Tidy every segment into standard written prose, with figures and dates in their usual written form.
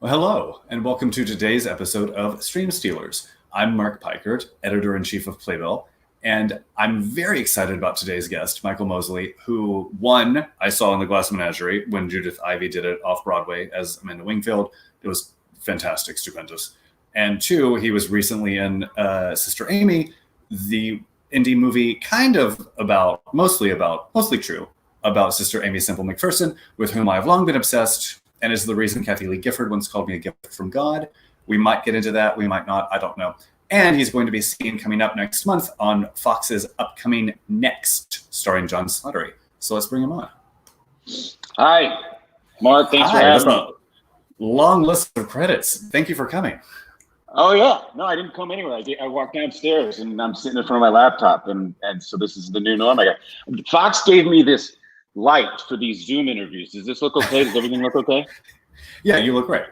Well, hello, and welcome to today's episode of Stream Stealers. I'm Mark Pikert, editor-in-chief of Playbill, and I'm very excited about today's guest, Michael Mosley, who, one, I saw in the Glass Menagerie when Judith Ivey did it off-Broadway as Amanda Wingfield. It was fantastic, stupendous. And two, he was recently in Sister Aimee, the indie movie mostly true, about Sister Aimee Semple McPherson, with whom I've long been obsessed, and is the reason Kathy Lee Gifford once called me a gift from God. We might get into that, we might not, I don't know. And he's going to be seen coming up next month on Fox's upcoming neXt, starring John Slattery. So let's bring him on. Hi, Mark, thanks for having me. Long list of credits. Thank you for coming. Oh yeah, no, I didn't come anywhere. I walked downstairs and I'm sitting in front of my laptop, and so this is the new norm. Fox gave me this light for these Zoom interviews. Does this look okay? Does everything look okay? Yeah, you look great.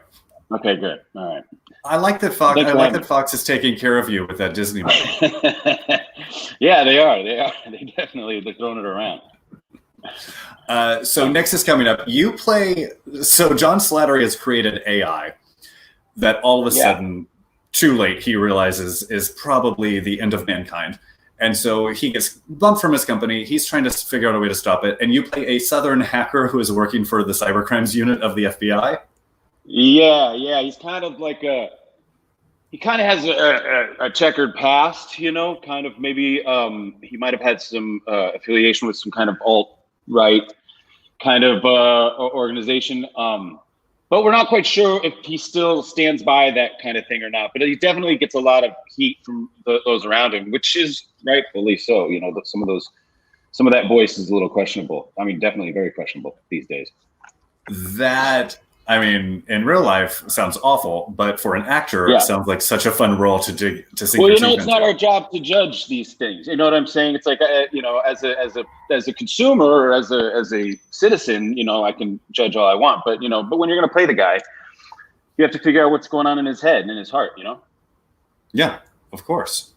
Okay, good. All right. I like that Fox. I like that Fox is taking care of you with that Disney movie. Yeah, they are. They definitely they're throwing it around. So neXt is coming up. So John Slattery has created AI that all of a sudden, too late, he realizes is probably the end of mankind. And so he gets bumped from his company. He's trying to figure out a way to stop it. And you play a Southern hacker who is working for the cybercrimes unit of the FBI. Yeah. He's kind of like he kind of has a checkered past, kind of maybe he might have had some affiliation with some kind of alt-right kind of organization. But we're not quite sure if he still stands by that kind of thing or not. But he definitely gets a lot of heat from those around him, which is rightfully so. Some of that voice is a little questionable. I mean, definitely very questionable these days. That, I mean, in real life sounds awful, but for an actor, it sounds like such a fun role to sink. Well, it's not our job to judge these things. You know what I'm saying? It's like, as a consumer or as a citizen, I can judge all I want. But but when you're going to play the guy, you have to figure out what's going on in his head and in his heart. Yeah, of course.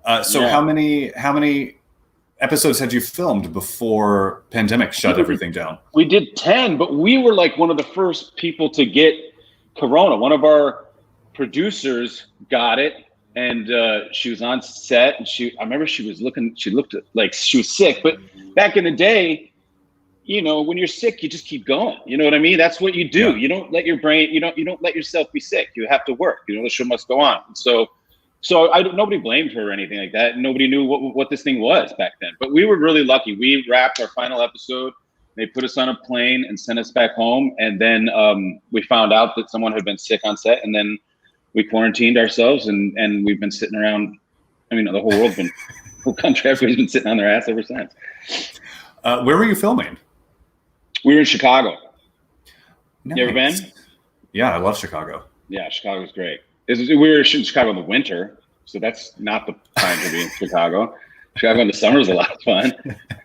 How many episodes had you filmed before pandemic shut everything down? We did 10, but we were like one of the first people to get Corona. One of our producers got it, and she was on set, and I remember she looked like she was sick. But back in the day, when you're sick, you just keep going. You know what I mean? That's what you do. Yeah. You don't let your brain, you don't let yourself be sick. You have to work. The show must go on. So nobody blamed her or anything like that. Nobody knew what this thing was back then. But we were really lucky. We wrapped our final episode. They put us on a plane and sent us back home. And then we found out that someone had been sick on set. And then we quarantined ourselves. And we've been sitting around. I mean, the whole country, everybody's been sitting on their ass ever since. Where were you filming? We were in Chicago. Nice. You ever been? Yeah, I love Chicago. Yeah, Chicago's great. We were in Chicago in the winter, so that's not the time to be in Chicago. Chicago in the summer is a lot of fun.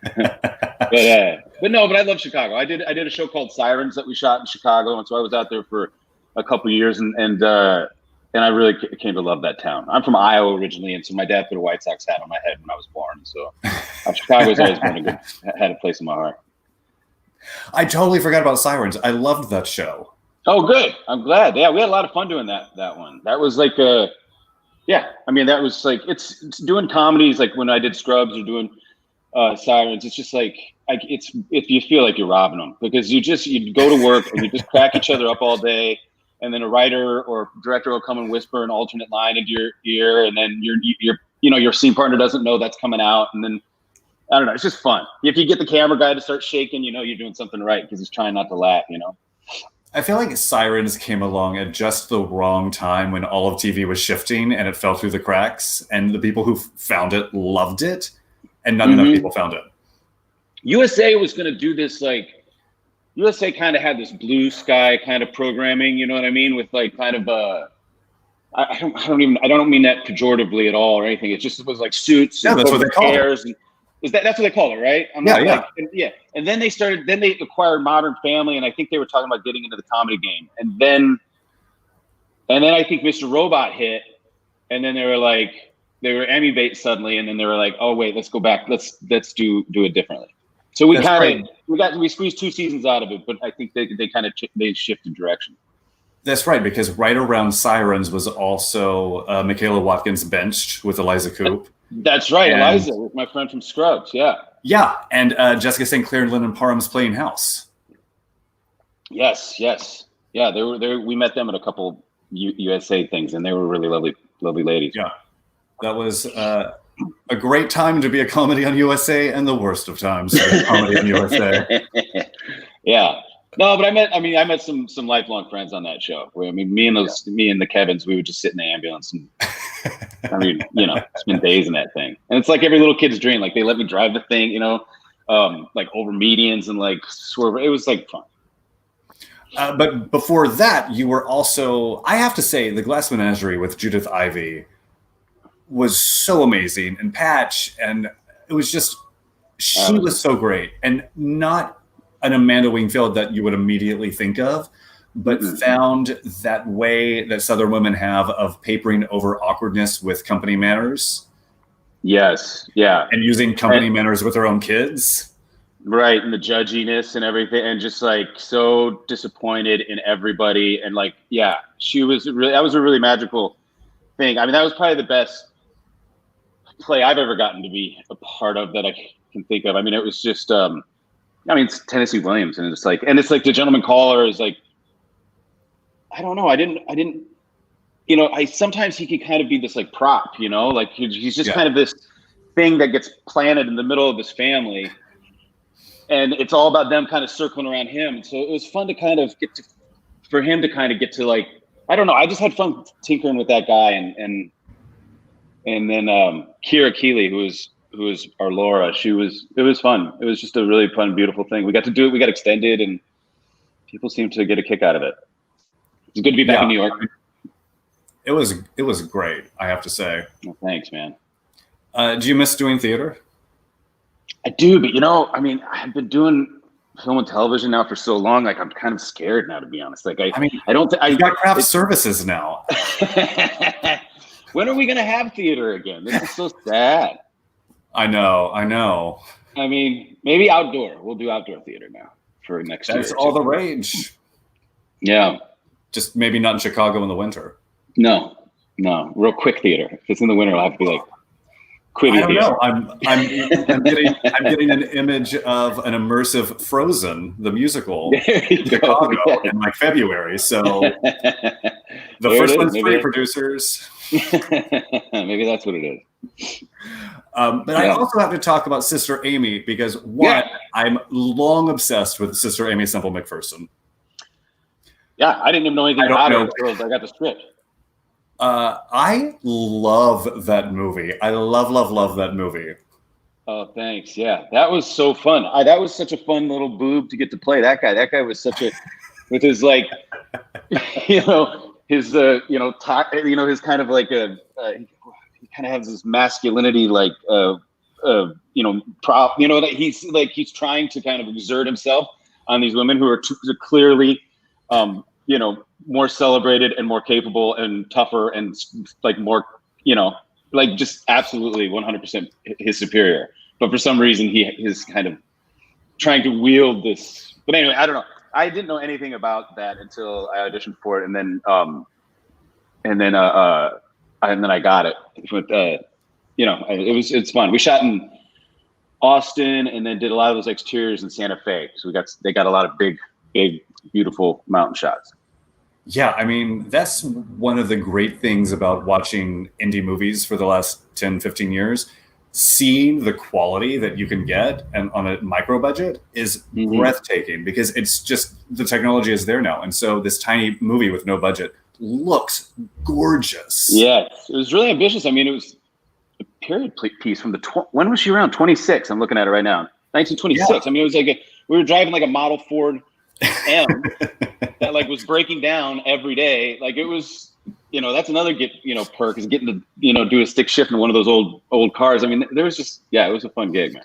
but I love Chicago. I did a show called Sirens that we shot in Chicago, and so I was out there for a couple of years, and I really came to love that town. I'm from Iowa originally, and so my dad put a White Sox hat on my head when I was born. So Chicago's always had a place in my heart. I totally forgot about Sirens. I loved that show. Oh, good. I'm glad. Yeah, we had a lot of fun doing that one. That was like that was like it's doing comedies like when I did Scrubs or doing Sirens. It's just like if you feel like you're robbing them because you go to work and you just crack each other up all day, and then a writer or director will come and whisper an alternate line into your ear, and then your scene partner doesn't know that's coming out, and then I don't know. It's just fun. If you get the camera guy to start shaking, you're doing something right because he's trying not to laugh. I feel like Sirens came along at just the wrong time when all of TV was shifting and it fell through the cracks, and the people who found it loved it, and not enough people found it. USA was going to do this, USA kind of had this blue sky kind of programming, you know what I mean? With like kind of I don't mean that pejoratively at all or anything. It was like suits. Yeah, that's what they call it. That's what they call it, right? Yeah. And then they acquired Modern Family, and I think they were talking about getting into the comedy game. And then I think Mr. Robot hit, and then they were Emmy bait suddenly, and then they were like, oh wait, let's go back. Let's do it differently. So we squeezed 2 seasons out of it, but I think they shifted direction. That's right, because right around Sirens was also Michaela Watkins benched with Eliza Coupe. That's right, And, Eliza, my friend from Scrubs. Yeah. Yeah, and Jessica St. Clair and Lyndon Parham's playing house. Yes. Yeah, they were there. We met them at a couple USA things, and they were really lovely ladies. Yeah, that was a great time to be a comedy on USA, and the worst of times to be a comedy on USA. Yeah. No, but I met some lifelong friends on that show. Me and the Kevins, we would just sit in the ambulance and spend days in that thing. And it's like every little kid's dream. Like they let me drive the thing, like over medians and like swerve. It was like fun. But before that, you were also, I have to say, The Glass Menagerie with Judith Ivey was so amazing. And Patch, and it was just, she was so great. And not an Amanda Wingfield that you would immediately think of, but found that way that Southern women have of papering over awkwardness with company manners. Yes, yeah. And using company manners with their own kids. Right, and the judginess and everything, and just like so disappointed in everybody. And like, yeah, that was a really magical thing. I mean, that was probably the best play I've ever gotten to be a part of that I can think of. I mean, it was just, it's Tennessee Williams, and it's like The Gentleman Caller is like, I don't know. I didn't, sometimes he can kind of be this like prop, like he's just kind of this thing that gets planted in the middle of this family, and it's all about them kind of circling around him. And so it was fun to kind of for him to kind of get to like, I don't know. I just had fun tinkering with that guy, and then Kira Keeley, who was our Laura. It was fun. It was just a really fun, beautiful thing. We got to do it. We got extended, and people seemed to get a kick out of it. It's good to be back in New York. It was great, I have to say. Well, thanks, man. Do you miss doing theater? I do, but I've been doing film and television now for so long. Like I'm kind of scared now, to be honest. Like I don't. You've got craft services now. When are we gonna have theater again? This is so sad. I know. I mean, maybe outdoor. We'll do outdoor theater now for next year. That's all the rage. Yeah. Just maybe not in Chicago in the winter. No. Real quick theater. If it's in the winter, I'll have to be like Quibi. I don't know. I'm getting an image of an immersive Frozen, the musical, in Chicago in like February. So the first one's free, producers. Maybe that's what it is. But I also have to talk about Sister Aimee because I'm long obsessed with Sister Aimee Semple McPherson. Yeah, I didn't even know anything about her until I got the script. I love that movie. I love that movie. Oh, thanks. Yeah, that was so fun. That was such a fun little boob to get to play. That guy was such a, with his like, his his kind of like he kind of has this masculinity like prop. That he's trying to kind of exert himself on these women who are clearly more celebrated and more capable and tougher and like more, like just absolutely 100% his superior. But for some reason he is kind of trying to wield this. But anyway, I don't know. I didn't know anything about that until I auditioned for it, and then I got it. It's fun. We shot in Austin and then did a lot of those exteriors in Santa Fe. So they got a lot of big, beautiful mountain shots. Yeah, I mean, that's one of the great things about watching indie movies for the last 10, 15 years. Seeing the quality that you can get and on a micro budget is breathtaking because it's just the technology is there now. And so this tiny movie with no budget looks gorgeous. Yeah, it was really ambitious. I mean, it was a period piece from when was she around? 26. I'm looking at it right now. 1926. Yeah. I mean, it was like we were driving like a Model Ford M that like was breaking down every day. Like it was, that's another perk is getting to, do a stick shift in one of those old cars. I mean, there was just, it was a fun gig, man.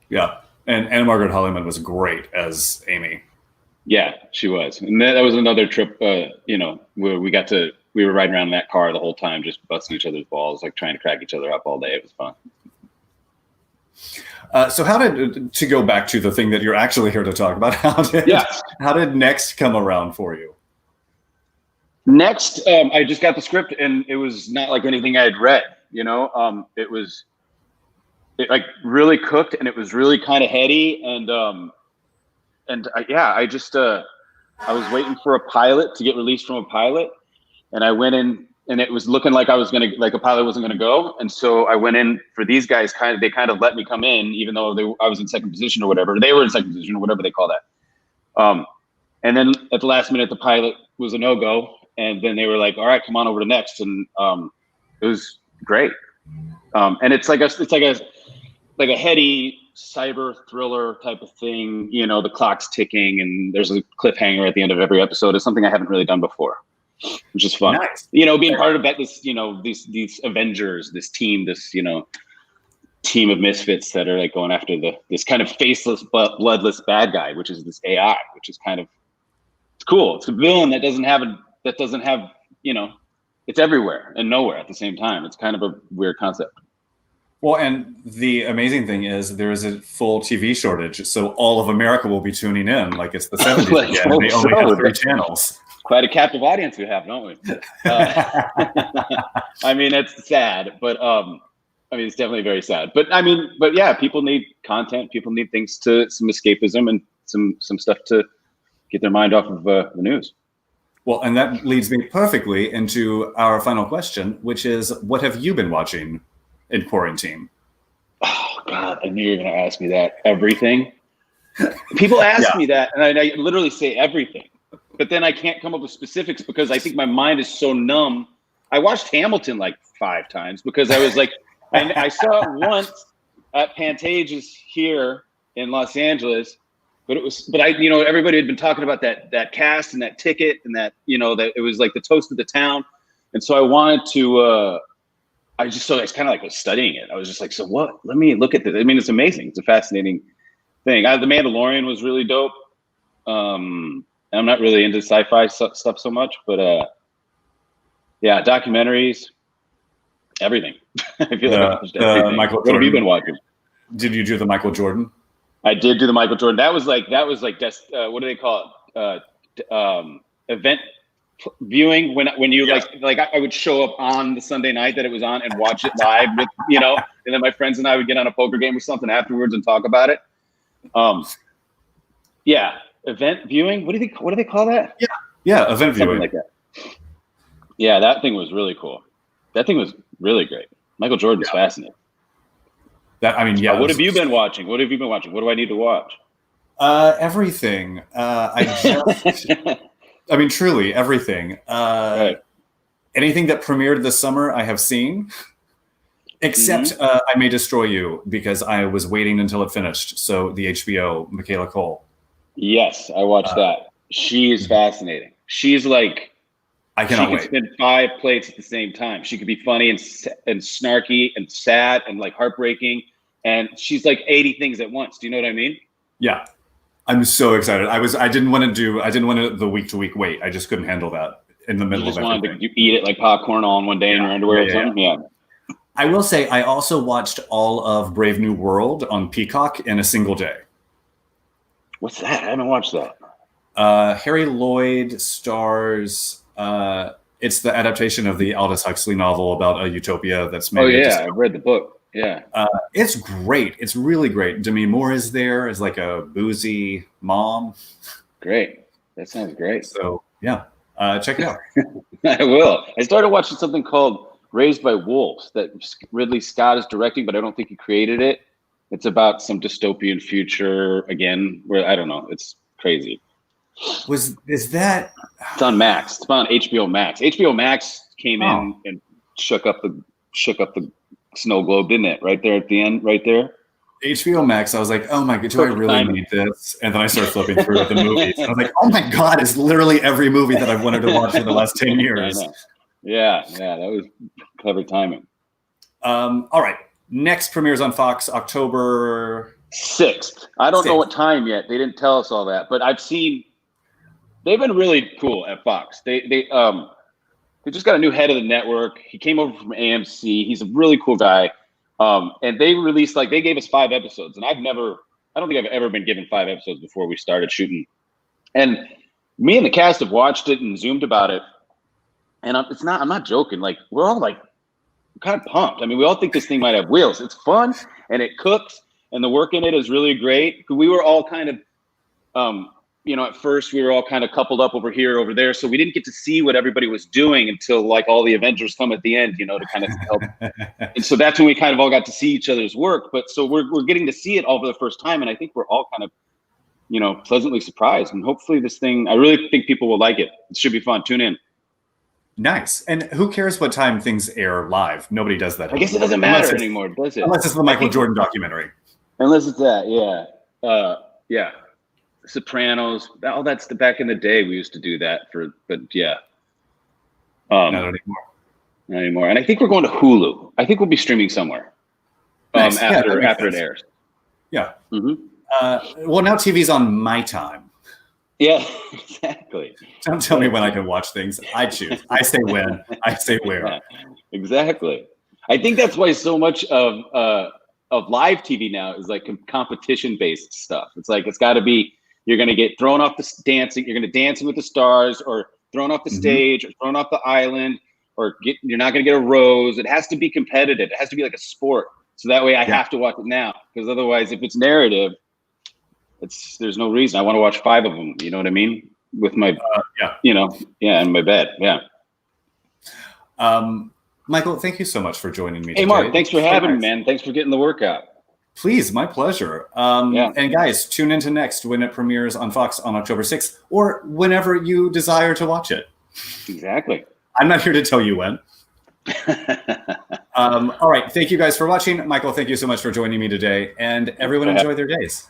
Yeah. And Anna Margaret Hollyman was great as Aimee. Yeah, she was. And that was another trip, where we were riding around in that car the whole time, just busting each other's balls, like trying to crack each other up all day. It was fun. So to go back to the thing that you're actually here to talk about, how did neXt come around for you? neXt, I just got the script and it was not like anything I had read. It like really cooked and it was really kind of heady I was waiting for a pilot to get released from a pilot, and I went in and it was looking like a pilot wasn't gonna go, and so I went in for these guys. They kind of let me come in, even though I was in second position or whatever. They were in second position or whatever they call that. And then at the last minute, the pilot was a no-go, and then they were like, "All right, come on over to neXt," and it was great. And it's like a heady cyber thriller type of thing. The clock's ticking and there's a cliffhanger at the end of every episode. It's something I haven't really done before, which is fun. Nice. Being part of that, these Avengers, this team, team of misfits that are like going after this kind of faceless but bloodless bad guy, which is this AI, which is kind of, it's cool. It's a villain that doesn't have it's everywhere and nowhere at the same time. It's kind of a weird concept. Well, and the amazing thing is there is a full TV shortage, so all of America will be tuning in like it's the 70s again. They only have 3 channels. Quite a captive audience we have, don't we? I mean, it's sad, but it's definitely very sad. But yeah, people need content. People need things some escapism and some stuff to get their mind off of the news. Well, and that leads me perfectly into our final question, which is, what have you been watching in quarantine? Oh God, I knew you were going to ask me that. Everything. People ask me that, and I literally say everything, but then I can't come up with specifics because I think my mind is so numb. I watched Hamilton like 5 times because I was like, I saw it once at Pantages here in Los Angeles, but everybody had been talking about that cast and that ticket and that it was like the toast of the town, and so I wanted to. I was kind of like studying it. I was just like, so what? Let me look at this. I mean, it's amazing. It's a fascinating thing. The Mandalorian was really dope. I'm not really into sci-fi stuff so much, but yeah, documentaries, everything. I feel like I watched everything. What have you been watching? Did you do the Michael Jordan? I did do the Michael Jordan. That was like what do they call it? Event viewing when you like I would show up on the Sunday night that it was on and watch it live with and then my friends and I would get on a poker game or something afterwards and talk about it. Yeah, event viewing. What do they call that? Yeah, event something viewing like that. Yeah, that thing was really cool. That thing was really great. Michael Jordan's fascinating. What have you been watching? What do I need to watch? Everything. Truly everything. Right. Anything that premiered this summer, I have seen, except I May Destroy You, because I was waiting until it finished. So the HBO, Michaela Cole. Yes, I watched that. She is fascinating. She's like, I cannot wait. She can spin 5 plates at the same time. She could be funny and snarky and sad and like heartbreaking, and she's like 80 things at once. Do you know what I mean? Yeah. I'm so excited. I didn't want to the week to week wait. I just couldn't handle that in the middle of everything. You just wanted to eat it like popcorn all in one day in your underwear or something? Yeah. I will say I also watched all of Brave New World on Peacock in a single day. What's that? I haven't watched that. Harry Lloyd stars. It's the adaptation of the Aldous Huxley novel about a utopia that's made. Oh yeah, I've read the book. Yeah. It's great. It's really great. Demi Moore is there as like a boozy mom. Great. That sounds great. So yeah, check it out. I will. I started watching something called Raised by Wolves that Ridley Scott is directing, but I don't think he created it. It's about some dystopian future again, where I don't know. It's crazy. Is that? It's on Max. It's on HBO Max. HBO Max came in and shook up the snow globe, didn't it? Right there at the end, right there. HBO Max. I was like, oh my god, do I really need this? And then I started flipping through the movies. I was like, oh my god, it's literally every movie that I've wanted to watch for the last 10 years. Yeah, that was clever timing. All right, neXt premieres on Fox October 6th. I don't know what time yet. They didn't tell us all that, but I've seen. They've been really cool at Fox. They just got a new head of the network. He came over from AMC. He's a really cool guy. And they released, they gave us 5 episodes. And I don't think I've ever been given 5 episodes before we started shooting. And me and the cast have watched it and Zoomed about it. And I'm not joking. Like, we're all like kind of pumped. I mean, we all think this thing might have wheels. It's fun and it cooks and the work in it is really great. We were all kind of, at first we were all kind of coupled up over here, over there. So we didn't get to see what everybody was doing until like all the Avengers come at the end, to kind of help. And so that's when we kind of all got to see each other's work. But so we're getting to see it all for the first time. And I think we're all kind of, pleasantly surprised. And hopefully this thing, I really think people will like it. It should be fun. Tune in. Nice. And who cares what time things air live? Nobody does that. I guess it doesn't matter anymore, does it? Unless it's the Michael Jordan documentary. Unless it's that, yeah. Yeah. Sopranos. That's back in the day we used to do that but yeah. Not anymore. Not anymore. And I think we're going to Hulu. I think we'll be streaming somewhere Nice. after it airs. Yeah. Mm-hmm. Well, now TV's on my time. Yeah, exactly. Don't tell me when I can watch things. I choose. I say when. I say where. Yeah, exactly. I think that's why so much of live TV now is like competition-based stuff. It's like it's got to be, you're going to get thrown off the dancing. You're going to Dancing with the Stars, or thrown off the stage, or thrown off the island, or you're not going to get a rose. It has to be competitive. It has to be like a sport. So that way I have to watch it now, because otherwise, if it's narrative, there's no reason. I want to watch 5 of them. You know what I mean? With my, in my bed. Yeah. Michael, thank you so much for joining me today. Hey, Mark, thanks for having me, man. Thanks for getting the workout. Please, my pleasure. And guys, tune into neXt when it premieres on Fox on October 6th, or whenever you desire to watch it. Exactly. I'm not here to tell you when. All right. Thank you guys for watching. Michael, thank you so much for joining me today. And everyone enjoy their days.